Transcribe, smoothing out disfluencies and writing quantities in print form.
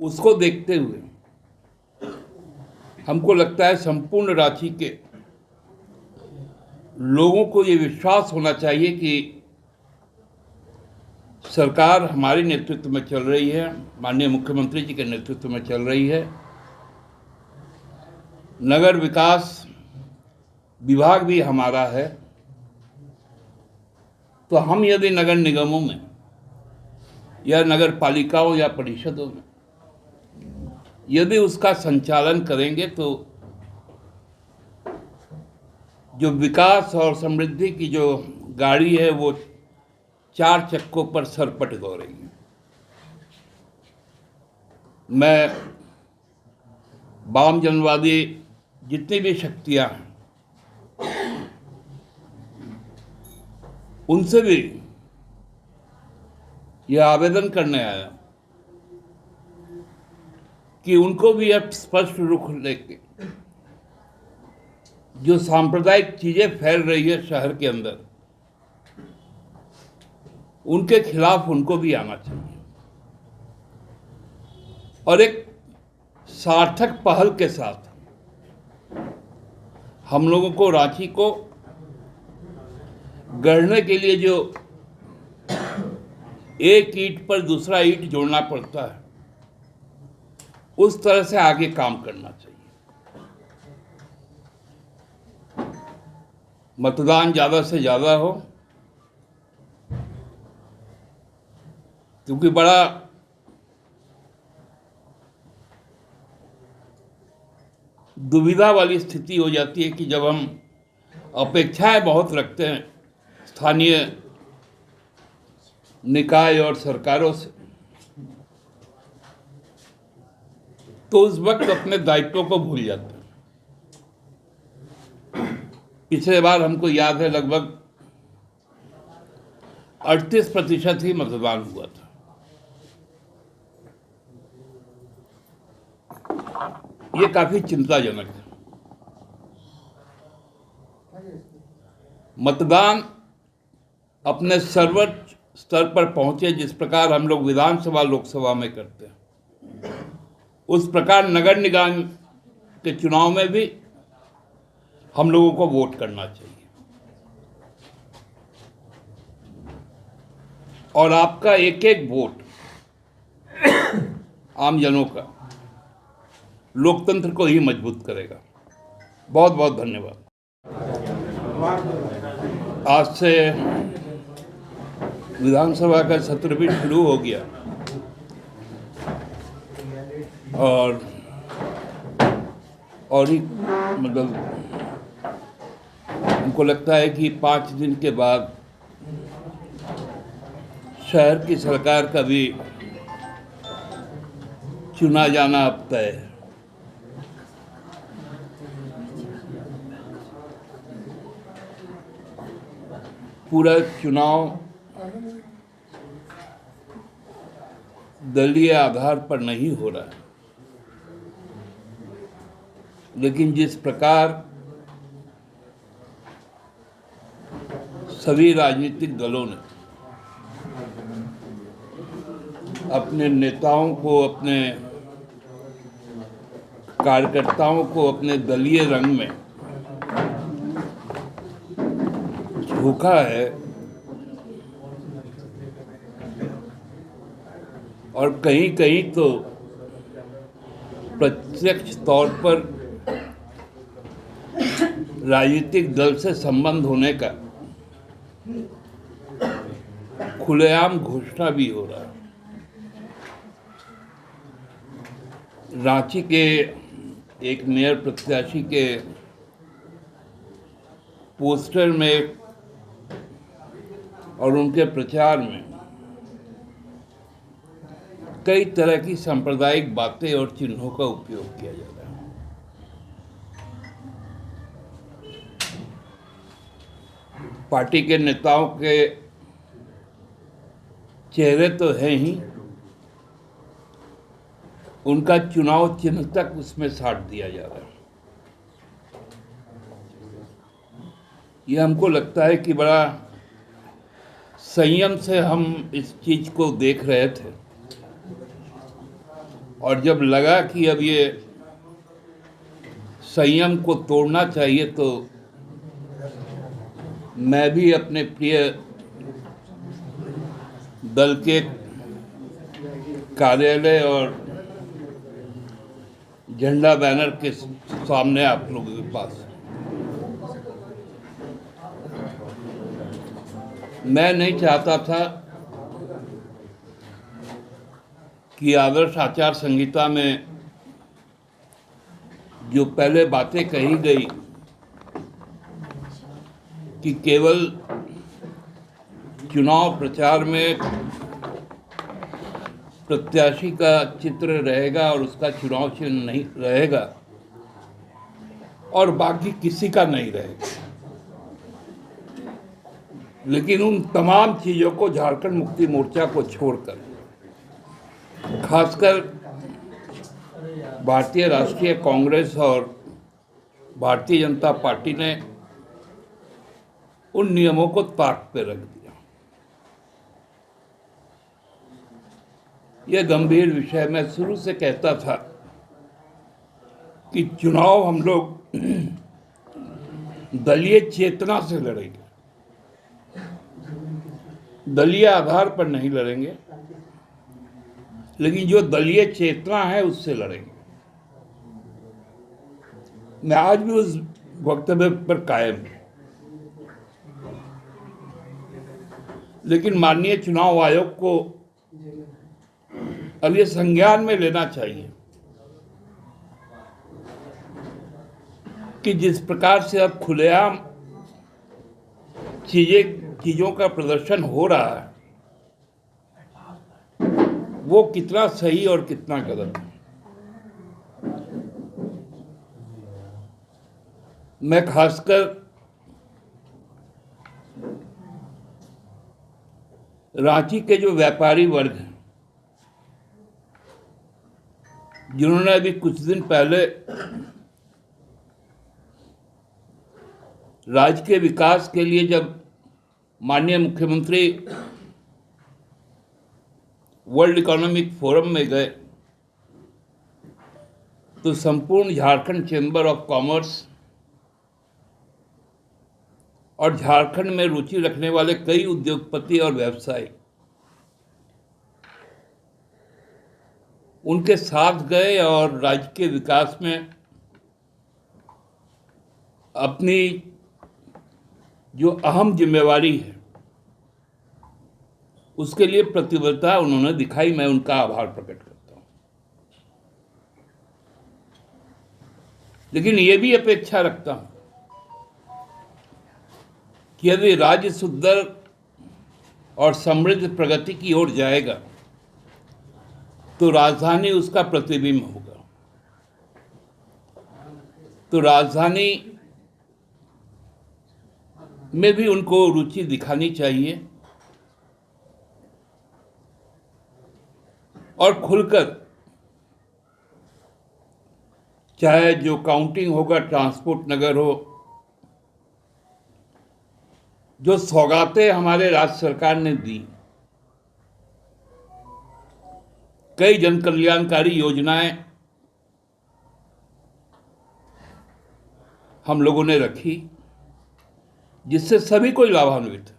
उसको देखते हुए हमको लगता है संपूर्ण रांची के लोगों को ये विश्वास होना चाहिए कि सरकार हमारे नेतृत्व में चल रही है, माननीय मुख्यमंत्री जी के नेतृत्व में चल रही है। नगर विकास विभाग भी हमारा है। तो हम यदि नगर निगमों में या नगर पालिकाओं या परिषदों में यदि उसका संचालन करेंगे तो जो विकास और समृद्धि की जो गाड़ी है वो 4 चक्कों पर सरपट दौड़ेगी। मैं वाम जनवादी जितनी भी शक्तियां हैं उनसे भी यह आवेदन करने आया कि उनको भी अब स्पष्ट रुख लेके जो सांप्रदायिक चीजें फैल रही है शहर के अंदर, उनके खिलाफ उनको भी आना चाहिए और एक सार्थक पहल के साथ हम लोगों को रांची को गढ़ने के लिए जो एक ईंट पर दूसरा ईंट जोड़ना पड़ता है, उस तरह से आगे काम करना चाहिए। मतदान ज्यादा से ज्यादा हो, क्योंकि बड़ा दुविधा वाली स्थिति हो जाती है कि जब हम अपेक्षाएं बहुत रखते हैं स्थानीय निकाय और सरकारों से, तो उस वक्त अपने दायित्वों को भूल जाते हैं। पिछले बार हमको याद है लगभग 38% ही मतदान हुआ था। ये काफी चिंताजनक है। मतदान अपने सर्वोच्च स्तर पर पहुंचे जिस प्रकार हम लोग विधानसभा लोकसभा में करते हैं, उस प्रकार नगर निगम के चुनाव में भी हम लोगों को वोट करना चाहिए। और आपका एक एक वोट आमजनों का लोकतंत्र को ही मजबूत करेगा। बहुत बहुत धन्यवाद। आज से विधानसभा का सत्र भी शुरू हो गया और ही मतलब हमको लगता है कि 5 दिन के बाद शहर की सरकार का भी चुना जाना अब तय है। पूरा चुनाव दलीय आधार पर नहीं हो रहा है, लेकिन जिस प्रकार सभी राजनीतिक दलों ने अपने नेताओं को, अपने कार्यकर्ताओं को अपने दलीय रंग में झोंका है और कहीं कहीं तो प्रत्यक्ष तौर पर राजनीतिक दल से संबंध होने का खुलेआम घोषणा भी हो रहा है। रांची के एक मेयर प्रत्याशी के पोस्टर में और उनके प्रचार में कई तरह की सांप्रदायिक बातें और चिन्हों का उपयोग किया जा रहा है। पार्टी के नेताओं के चेहरे तो हैं ही, उनका चुनाव चिन्ह तक उसमें साट दिया जा रहा है। यह हमको लगता है कि बड़ा संयम से हम इस चीज को देख रहे थे और जब लगा कि अब ये संयम को तोड़ना चाहिए तो मैं भी अपने प्रिय दल के कार्यालय और झंडा बैनर के सामने आप लोगों के पास, मैं नहीं चाहता था कि आदर्श आचार संहिता में जो पहले बातें कही गई कि केवल चुनाव प्रचार में प्रत्याशी का चित्र रहेगा और उसका चुनाव चिन्ह नहीं रहेगा और बाकी किसी का नहीं रहेगा, लेकिन उन तमाम चीज़ों को झारखंड मुक्ति मोर्चा को छोड़कर, खासकर भारतीय राष्ट्रीय कांग्रेस और भारतीय जनता पार्टी ने उन नियमों को ताक पे रख दिया। यह गंभीर विषय मैं शुरू से कहता था कि चुनाव हम लोग दलीय चेतना से लड़ेंगे, दलीय आधार पर नहीं लड़ेंगे, लेकिन जो दलीय चेतना है उससे लड़ेंगे। मैं आज भी उस वक्तव्य पर कायम हूं, लेकिन माननीय चुनाव आयोग को अब ये संज्ञान में लेना चाहिए कि जिस प्रकार से अब खुलेआम चीजों का प्रदर्शन हो रहा है वो कितना सही और कितना गलत है। मैं खासकर रांची के जो व्यापारी वर्ग हैं, जिन्होंने अभी कुछ दिन पहले राज्य के विकास के लिए जब माननीय मुख्यमंत्री वर्ल्ड इकोनॉमिक फोरम में गए तो संपूर्ण झारखंड चेंबर ऑफ कॉमर्स और झारखंड में रुचि रखने वाले कई उद्योगपति और व्यवसायी उनके साथ गए और राज्य के विकास में अपनी जो अहम जिम्मेवारी है उसके लिए प्रतिबद्धता उन्होंने दिखाई। मैं उनका आभार प्रकट करता हूं, लेकिन ये भी अपेक्षा रखता हूं कि यदि राज्य सुंदर और समृद्ध प्रगति की ओर जाएगा तो राजधानी उसका प्रतिबिंब होगा। तो राजधानी में भी उनको रुचि दिखानी चाहिए और खुलकर, चाहे जो काउंटिंग होगा ट्रांसपोर्ट नगर हो, जो सौगातें हमारे राज्य सरकार ने दी, कई जन कल्याणकारी योजनाएं हम लोगों ने रखी जिससे सभी कोई लाभान्वित है।